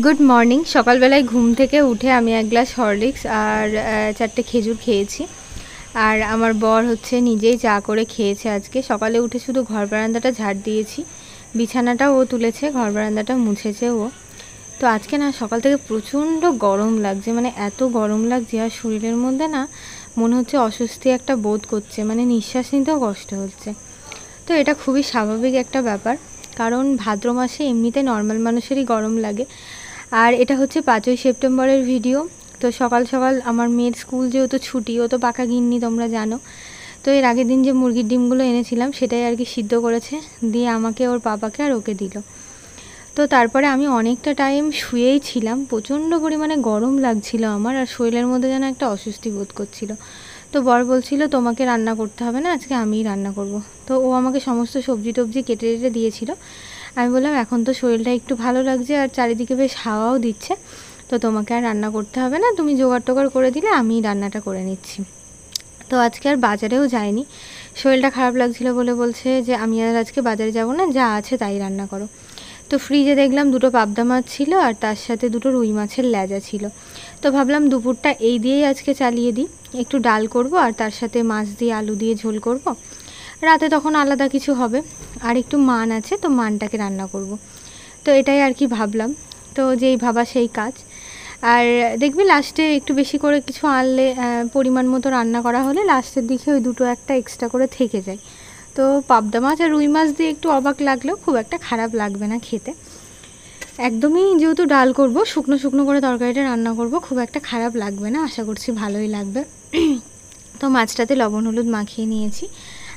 Good morning. সকালবেলায় ঘুম থেকে উঠে আমি এক গ্লাস হরলিক্স আর 4টে খেজুর খেয়েছি। আর আমার বর হচ্ছে নিজেই চা করে খেয়েছে। আজকে সকালে উঠে শুধু ঘর বারান্দাটা ঝাড় দিয়েছি, বিছানাটাও ও তুলেছে, ঘর বারান্দাটা মুছেছে ও। তো আজকে না সকাল থেকে প্রচণ্ড গরম লাগছে, মানে এত গরম লাগছে আর শরীরের মধ্যে না মনে হচ্ছে অস্বস্তি একটা বোধ করছে, মানে নিঃশ্বাস নিতেও কষ্ট হচ্ছে। তো এটা খুবই স্বাভাবিক একটা ব্যাপার, কারণ ভাদ্র মাসে এমনিতে নর্মাল মানুষেরই গরম লাগে। আর এটা হচ্ছে 5ই সেপ্টেম্বরের ভিডিও। তো সকাল সকাল আমার মেয়ের স্কুল যেহেতু ছুটি, ও তো পাকা গিন্নি তোমরা জানো। তো এর আগের দিন যে মুরগির ডিমগুলো এনেছিলাম সেটাই আর কি সিদ্ধ করেছে, দিয়ে আমাকে, ওর পাপাকে আর ওকে দিল। তো তারপরে আমি অনেকটা টাইম শুয়েই ছিলাম, প্রচণ্ড পরিমাণে গরম লাগছিল আমার, আর শরীরের মধ্যে যেন একটা অস্বস্তি বোধ করছিল। তো বর বলছিল তোমাকে রান্না করতে হবে না, আজকে আমিই রান্না করব। তো ও আমাকে সমস্ত সবজি টবজি কেটে কেটে দিয়েছিল। আমি বললাম এখন তো শরীরটা একটু ভালো লাগছে আর চারিদিকে বেশ হাওয়াও দিচ্ছে, তো তোমাকে আর রান্না করতে হবে না, তুমি জোগাড় টোগাড় করে দিলে আমিই রান্নাটা করে নিচ্ছি। তো আজকে আর বাজারেও যায়নি, শরীরটা খারাপ লাগছিল বলে বলছে যে আমি আর আজকে বাজারে যাব না, যা আছে তাই রান্না করো। তো ফ্রিজে দেখলাম 2টো পাবদা মাছ ছিল আর তার সাথে 2টো রুই মাছের ল্যাজা ছিল। তো ভাবলাম দুপুরটা এই দিয়েই আজকে চালিয়ে দিই, একটু ডাল করব আর তার সাথে মাছ দিয়ে আলু দিয়ে ঝোল করব। রাতে তখন আলাদা কিছু হবে। আর একটু মান আছে, তো মানটাকে রান্না করব। তো এটাই আর কি ভাবলাম। তো যেই ভাবা সেই কাজ। আর দেখবি লাস্টে একটু বেশি করে কিছু আনলে, পরিমাণ মতো রান্না করা হলে লাস্টের দিকে ওই 2টো একটা এক্সট্রা করে থেকে যায়। তো পাবদা মাছ আর রুই মাছ দিয়ে একটু অবাক লাগলেও খুব একটা খারাপ লাগবে না খেতে। একদমই যেহেতু ডাল করব, শুকনো শুকনো করে তরকারিটা রান্না করব, খুব একটা খারাপ লাগবে না, আশা করছি ভালোই লাগবে। তো মাছটাতে লবণ হলুদ মাখিয়ে নিয়েছি।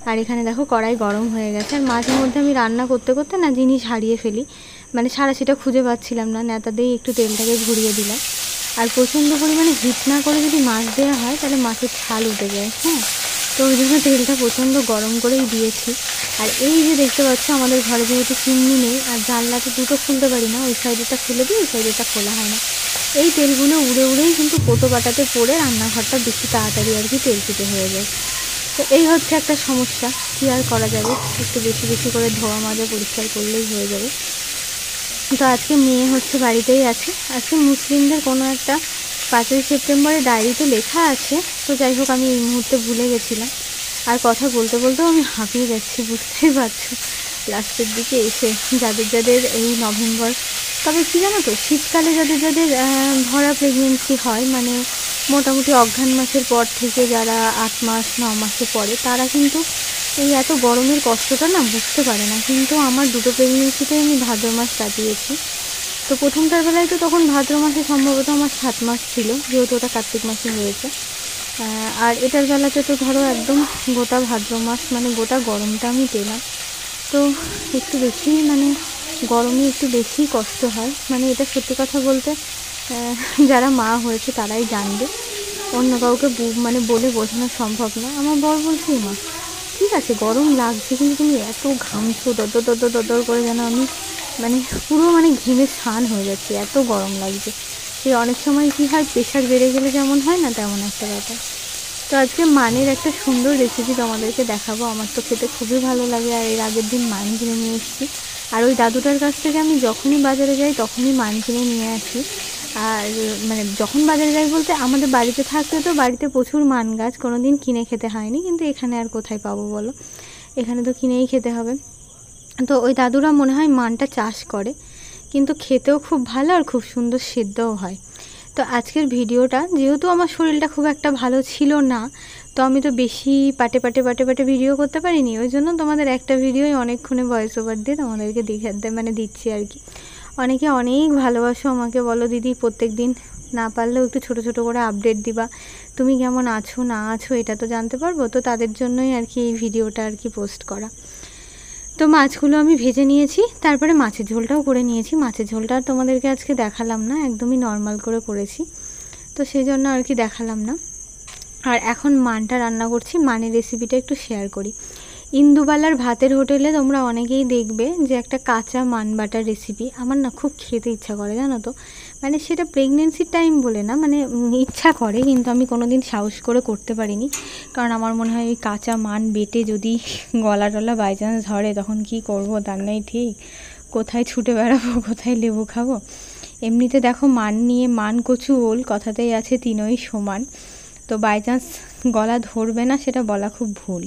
আর এখানে দেখো কড়াই গরম হয়ে গেছে, আর মাঝে মধ্যে আমি রান্না করতে করতে না জিনিস হারিয়ে ফেলি, মানে সাঁড়াশিটা খুঁজে পাচ্ছিলাম না, নেতা দিয়ে একটু তেলটাকে ঘুরিয়ে দিলাম। আর প্রচণ্ড পরিমাণে হিট না করে যদি মাছ দেওয়া হয় তাহলে মাছের ছাল উঠে যায়, হ্যাঁ। তো ওই জন্য তেলটা প্রচণ্ড গরম করেই দিয়েছি। আর এই যে দেখতে পাচ্ছ আমাদের ঘরে যেহেতু চিমনি নেই আর জানলাতে দুটো খুলতে পারি না, ওই সাইডেটা খুলে দিই, ওই সাইডেটা খোলা হয় না। এই তেলগুলো উড়ে উড়েই কিন্তু কোটো বাটাতে পড়ে রান্নাঘরটা বেশি তাড়াতাড়ি আর কি তেলচিটে হয়ে যায়। তো এই হচ্ছে একটা সমস্যা, কী আর করা যাবে, একটু বেশি বেশি করে ধোয়া মাজা পরিষ্কার করলেই হয়ে যাবে। তো আজকে মেয়ে হচ্ছে বাড়িতেই আছে, আজকে মুসলিমদের কোনো একটা 5ই সেপ্টেম্বরে ডায়েরিতে লেখা আছে। তো যাই হোক আমি এই মুহূর্তে ভুলে গেছিলাম, আর কথা বলতে বলতেও আমি হাঁপিয়ে যাচ্ছি, বুঝতেই পারছো লাস্টের দিকে এসে। যাদের যাদের এই নভেম্বর, তবে কী জানো তো, শীতকালে যাদের যাদের ভরা প্রেগনেন্সি হয়, মানে মোটামুটি অঘ্রাণ মাসের পর থেকে যারা 8 মাস 9 মাসে পড়ে, তারা কিন্তু এই এত গরমের কষ্টটা না বুঝতে পারে না। কিন্তু আমার 2টো প্রেগনেন্সিতে আমি ভাদ্র মাস কাটিয়েছি। তো প্রথমটার বেলায় তো তখন ভাদ্র মাসে সম্ভবত আমার 7 মাস ছিল, যেহেতু ওটা কার্তিক মাসে হয়েছে। আর এটার বেলাতে তো ধরো একদম গোটা ভাদ্র মাস, মানে গোটা গরমটা আমি পেলাম। তো একটু বেশি, মানে গরমে একটু বেশি কষ্ট হয়, মানে এটা সত্যি কথা বলতে যারা মা হয়েছে তারাই জানবে, অন্য কাউকে মানে বলে বোঝানো সম্ভব না। আমার বর বলছে মা ঠিক আছে গরম লাগছে, কিন্তু তুমি এত ঘামছো দদর দদর দদর করে, যেন আমি মানে পুরো মানে ঘেমে স্নান হয়ে যাচ্ছে, এত গরম লাগছে। সেই অনেক সময় কী হয়, প্রেশার বেড়ে গেলে যেমন হয় না, তেমন একটা ব্যাপার। তো আজকে মানের একটা সুন্দর রেসিপি তোমাদেরকে দেখাবো, আমার তো খেতে খুবই ভালো লাগে। আর এর আগের দিন মান কিনে নিয়ে এসেছি, আর ওই দাদুটার কাছ থেকে আমি যখনই বাজারে যাই তখনই মান কিনে নিয়ে আসি। আর মানে যখন বাজারে যাই বলতে, আমাদের বাড়িতে থাকতে তো বাড়িতে প্রচুর মান গাছ, কোনো দিন কিনে খেতে হয়নি, কিন্তু এখানে আর কোথায় পাবো বলো, এখানে তো কিনেই খেতে হবে। তো ওই দাদুরা মনে হয় মানটা চাষ করে, কিন্তু খেতেও খুব ভালো আর খুব সুন্দর সিদ্ধও হয়। তো আজকের ভিডিওটা, যেহেতু আমার শরীরটা খুব একটা ভালো ছিল না, তো আমি তো বেশি পাটে পাটে পাটে পাটে ভিডিও করতে পারিনি, ওই জন্য তোমাদের একটা ভিডিওই অনেকক্ষণে ভয়েস ওভার দিয়ে তোমাদেরকে মানে দিচ্ছি আর কি। অনেকে অনেক ভালোবাসো আমাকে, বলো দিদি প্রত্যেক দিন না পারলেও একটু ছোট ছোট করে আপডেট দিবা, তুমি কেমন আছো না আছো এটা তো জানতে পারবো। তো তাদের জন্যই আর কি এই ভিডিওটা আর কি পোস্ট করা। তো মাছগুলো আমি ভেজে নিয়েছি, তারপরে মাছের ঝোলটাও করে নিয়েছি। মাছের ঝোলটা আর তোমাদেরকে আজকে দেখালাম না, একদমই নর্মাল করে করেছি, তো সেই জন্য আর কি দেখালাম না। আর এখন মানটা রান্না করছি, মানের রেসিপিটা একটু শেয়ার করি। ইন্দুবালার ভাতের হোটেলে তোমরা অনেকেই দেখবে যে একটা কাঁচা মান বাটার রেসিপি, আমার না খুব খেতে ইচ্ছা করে জানো তো, মানে সেটা প্রেগনেন্সির টাইম বলে না, মানে ইচ্ছা করে, কিন্তু আমি কোনো দিন সাহস করে করতে পারিনি। কারণ আমার মনে হয় ওই কাঁচা মান বেটে যদি গলা টলা বাই চান্স ধরে তখন কী করবো তার নেই ঠিক, কোথায় ছুটে বেড়াবো, কোথায় লেবু খাবো, এমনিতে দেখো মান নিয়ে মান কচু ওল কথাতেই আছে তিনই সমান, তো বাই চান্স গলা ধরবে না সেটা বলা খুব ভুল।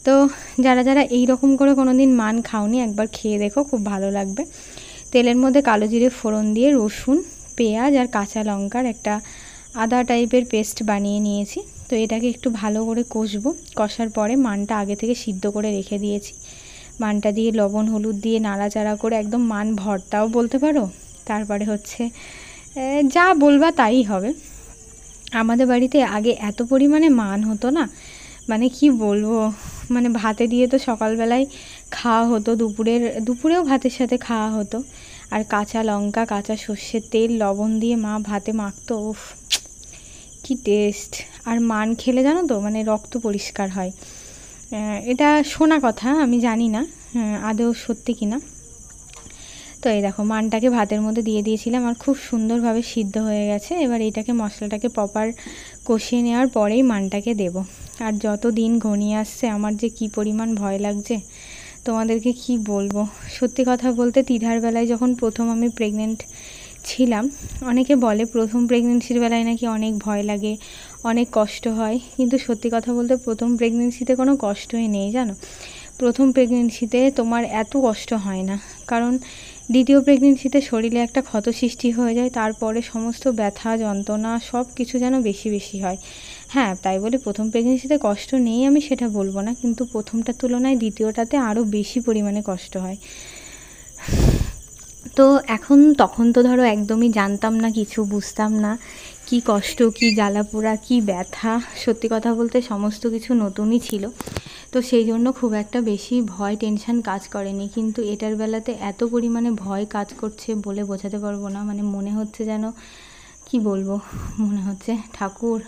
তো যারা যারা এই রকম করে কোনো দিন মান খাওনি একবার খেয়ে দেখো, খুব ভালো লাগবে। তেলের মধ্যে কালো জিরে ফোড়ন দিয়ে রসুন, পেঁয়াজ আর কাঁচা লঙ্কার একটা আদা টাইপের পেস্ট বানিয়ে নিয়েছি। তো এটাকে একটু ভালো করে কষবো, কষার পরে মানটা আগে থেকে সিদ্ধ করে রেখে দিয়েছি, মানটা দিয়ে লবণ হলুদ দিয়ে নাড়াচাড়া করে একদম মান ভর্তাও বলতে পারো। তারপরে হচ্ছে যা বলবা তাই হবে। আমাদের বাড়িতে আগে এত পরিমাণে মান হতো না, মানে কি বলবো, মানে ভাতে দিয়ে তো সকালবেলায় খাওয়া হতো, দুপুরেও ভাতের সাথে খাওয়া হতো। আর কাঁচা লঙ্কা, কাঁচা সর্ষের তেল, লবণ দিয়ে মা ভাতে মাখতো, উফ কি টেস্ট। আর মান খেলে জানো তো মানে রক্ত পরিষ্কার হয়, এটা শোনা কথা, আমি জানি না আদৌ সত্যি কিনা। তো এই দেখো মানটাকে ভাতের মধ্যে দিয়ে দিয়েছিলাম আর খুব সুন্দরভাবে সিদ্ধ হয়ে গেছে। এবার এটাকে মশলাটাকে প্রপার কষিয়ে নেওয়ার পরেই মানটাকে দেব। আর যত দিন ঘনিয়ে আসছে আমার যে কি পরিমাণ ভয় লাগছে তোমাদেরকে কি বলবো। সত্যি কথা বলতে তিধার বেলায় যখন প্রথম আমি প্রেগনেন্ট ছিলাম, অনেকে বলে প্রথম প্রেগনেন্সির বেলায় নাকি অনেক ভয় লাগে, অনেক কষ্ট হয়, কিন্তু সত্যি কথা বলতে প্রথম প্রেগনেন্সিতে কোনো কষ্টই নেই জানো। প্রথম প্রেগনেন্সিতে তোমার এত কষ্ট হয় না, কারণ দ্বিতীয় প্রেগনেন্সিতে শরীরে একটা ক্ষত সৃষ্টি হয়ে যায়, তারপরে সমস্ত ব্যথা যন্ত্রণা সব কিছু যেন বেশি বেশি হয়। হ্যাঁ, তাই বলে প্রথম প্রেগনেন্সিতে কষ্ট নেই আমি সেটা বলবো না, কিন্তু প্রথমটার তুলনায় দ্বিতীয়টাতে আরও বেশি পরিমাণে কষ্ট হয়। তো তখন তো ধরো একদমই জানতাম না, কিছু বুঝতাম না, কি কষ্ট, কি জ্বালাপোড়া, কি ব্যথা, সত্যি কথা বলতে সমস্ত কিছু নতুনই ছিল। তো সেই জন্য খুব একটা বেশি ভয় টেনশান কাজ করেনি, কিন্তু এটার বেলাতে এত পরিমাণে ভয় কাজ করছে বলে বোঝাতে পারবো না। মানে মনে হচ্ছে যেন কি বলবো, মনে হচ্ছে ঠাকুর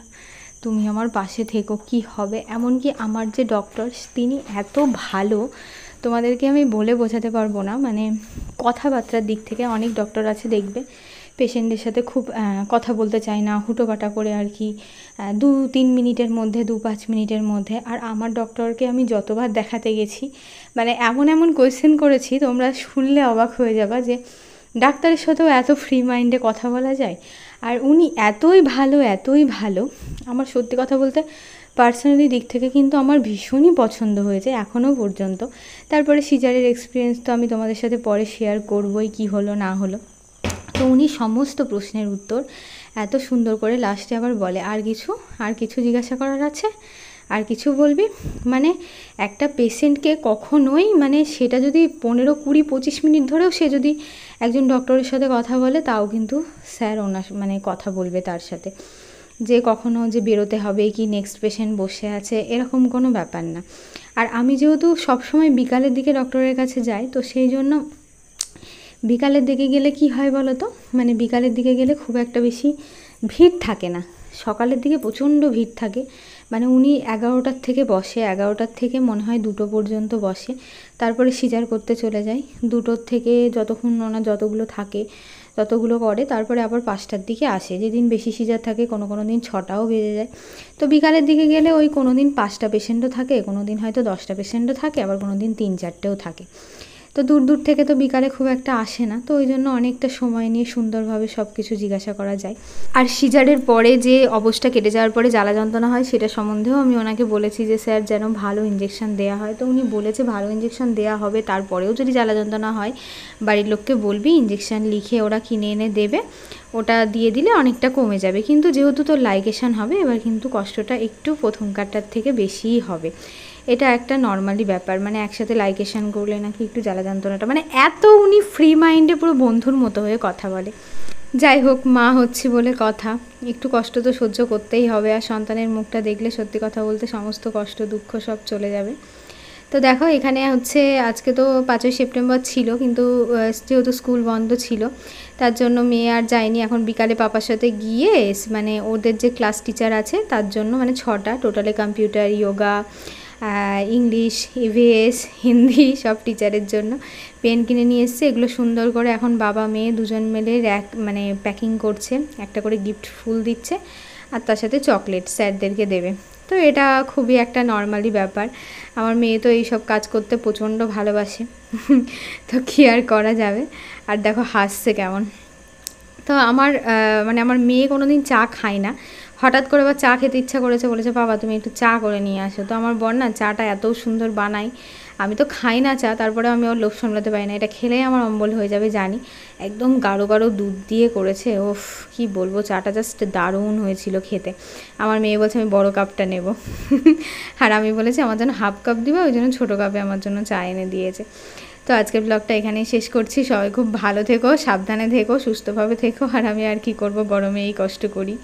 তুমি আমার পাশে থেকো, কি হবে। এমনকি আমার যে ডক্টর তিনি এত ভালো, তোমাদেরকে আমি বলে বোঝাতে পারবো না। মানে কথাবার্তার দিক থেকে অনেক ডক্টর আছে দেখবে পেশেন্টের সাথে খুব কথা বলতে চায় না, হুটোপাটা করে আর কি, 2-3 মিনিটের মধ্যে, 2-5 মিনিটের মধ্যে। আর আমার ডক্টরকে আমি যতবার দেখাতে গেছি মানে এমন এমন কোয়েশ্চেন করেছি তোমরা শুনলে অবাক হয়ে যাবা, যে ডাক্তারের সাথেও এত ফ্রি মাইন্ডে কথা বলা যায়। আর উনি এতই ভালো, আমার সত্যি কথা বলতে পার্সোনালি দিক থেকে কিন্তু আমার ভীষণই পছন্দ হয়েছে এখনও পর্যন্ত। তারপরে সিজারের এক্সপিরিয়েন্স তো আমি তোমাদের সাথে পরে শেয়ার করবোই, কি হলো না হলো। তো উনি সমস্ত প্রশ্নের উত্তর এত সুন্দর করে লাস্টে আবার বলে, আর কিছু জিজ্ঞাসা করার আছে, আর কিছু বলবি। মানে একটা পেশেন্টকে কখনোই, মানে সেটা যদি 15-20-25 মিনিট ধরেও সে যদি একজন ডক্টরের সাথে কথা বলে, তাও কিন্তু স্যার ওনার মানে কথা বলবে তার সাথে, যে কখনো যে বেরোতে হবে কি নেক্সট পেশেন্ট বসে আছে এরকম কোনো ব্যাপার না। আর আমি যেহেতু সবসময় বিকালের দিকে ডক্টরের কাছে যাই, তো সেই জন্য বিকালের দিকে গেলে কি হয় বলো তো, মানে বিকালের দিকে গেলে খুব একটা বেশি ভিড় থাকে না, সকালের দিকে প্রচণ্ড ভিড় থাকে। মানে উনি 11টার থেকে বসে, 11টার থেকে মনে হয় 2টো পর্যন্ত বসে, তারপরে সিজার করতে চলে যায়। 2টোর থেকে যতক্ষণ ওনার যতগুলো থাকে ততগুলো করে, তারপরে আবার 5টার দিকে আসে। যেদিন বেশি সিজার থাকে কোনো দিন 6টাও বেজে যায়। তো বিকালের দিকে গেলে ওই কোনো দিন 5টা পেশেন্টও থাকে, কোনো দিন হয়তো 10টা পেশেন্টও থাকে, আবার কোনো দিন 3-4টেও থাকে। তো দূর থেকে তো বিকালে খুব একটা আসে না, তো ওই জন্য অনেকটা সময় নিয়ে সুন্দরভাবে সব কিছু জিজ্ঞাসা করা যায়। আর সিজারের পরে যে অবস্থা কেটে যাওয়ার পরে জ্বালা যন্ত্রণা হয় সেটা সম্বন্ধেও আমি ওনাকে বলেছি যে স্যার যেন ভালো ইঞ্জেকশন দেওয়া হয়। তো উনি বলেছে ভালো ইঞ্জেকশন দেওয়া হবে, তারপরেও যদি জ্বালা যন্ত্রণা হয় বাড়ির লোককে বলবি ইঞ্জেকশন লিখে ওরা কিনে এনে দেবে, ওটা দিয়ে দিলে অনেকটা কমে যাবে। কিন্তু যেহেতু তোর লাইগেশন হবে এবার কিন্তু কষ্টটা একটু প্রথমকারটার থেকে বেশিই হবে, এটা একটা নর্মালি ব্যাপার। মানে একসাথে লাইগেশন করলে নাকি একটু জ্বালা যন্ত্রণাটা, মানে এত উনি ফ্রি মাইন্ডে পুরো বন্ধুর মতো হয়ে কথা বলে। যাই হোক, মা হচ্ছি বলে কথা, একটু কষ্ট তো সহ্য করতেই হবে। আর সন্তানের মুখটা দেখলে সত্যি কথা বলতে সমস্ত কষ্ট দুঃখ সব চলে যাবে। তো দেখো এখানে হচ্ছে আজকে তো 5ই সেপ্টেম্বর ছিল, কিন্তু যেহেতু স্কুল বন্ধ ছিল তার জন্য মেয়ে আর যায়নি। এখন বিকালে পাপার সাথে গিয়ে মানে ওদের যে ক্লাস টিচার আছে তার জন্য, মানে 6টা টোটালে, computer, yoga, English, EVS, Hindi সব টিচারের জন্য পেন কিনে নিয়ে এসছে। এগুলো সুন্দর করে এখন বাবা মেয়ে দুজন মিলে মানে প্যাকিং করছে, একটা করে গিফট ফুল দিচ্ছে, আর তার সাথে চকলেট স্যারদেরকে দেবে। তো এটা খুবই একটা নর্মালি ব্যাপার। আমার মেয়ে তো এইসব কাজ করতে প্রচণ্ড ভালোবাসে তো কী আর করা যাবে। আর দেখো হাসছে কেমন, তো আমার মানে আমার মেয়ে কোনো দিন চা খায় না, হঠাৎ করে আবার চা খেতে ইচ্ছা করেছে, বলেছে বাবা তুমি একটু চা করে নিয়ে আসো। তো আমার বর না চাটা এত সুন্দর বানায়, আমি তো খাই না চা, তারপরে আমি ওর লোভ সামলাতে পারি না, এটা খেলেই আমার অম্বল হয়ে যাবে জানি। একদম গাঢ় গাঢ় দুধ দিয়ে করেছে, ওফ কি বলবো, চাটা জাস্ট দারুণ হয়েছিল খেতে। আমার মেয়ে বলছে আমি বড় কাপটা নেব আর আমি বলেছি আমার জন্য হাফ কাপ দিবে, ওই জন্য ছোটো কাপে আমার জন্য চা এনে দিয়েছে। তো আজকের ব্লগটা এখানেই শেষ করছি। সবাই খুব ভালো থেকো, সাবধানে থেকো, সুস্থভাবে থেকো। আর আমি আর কি করব, গরমে এই কষ্ট করি।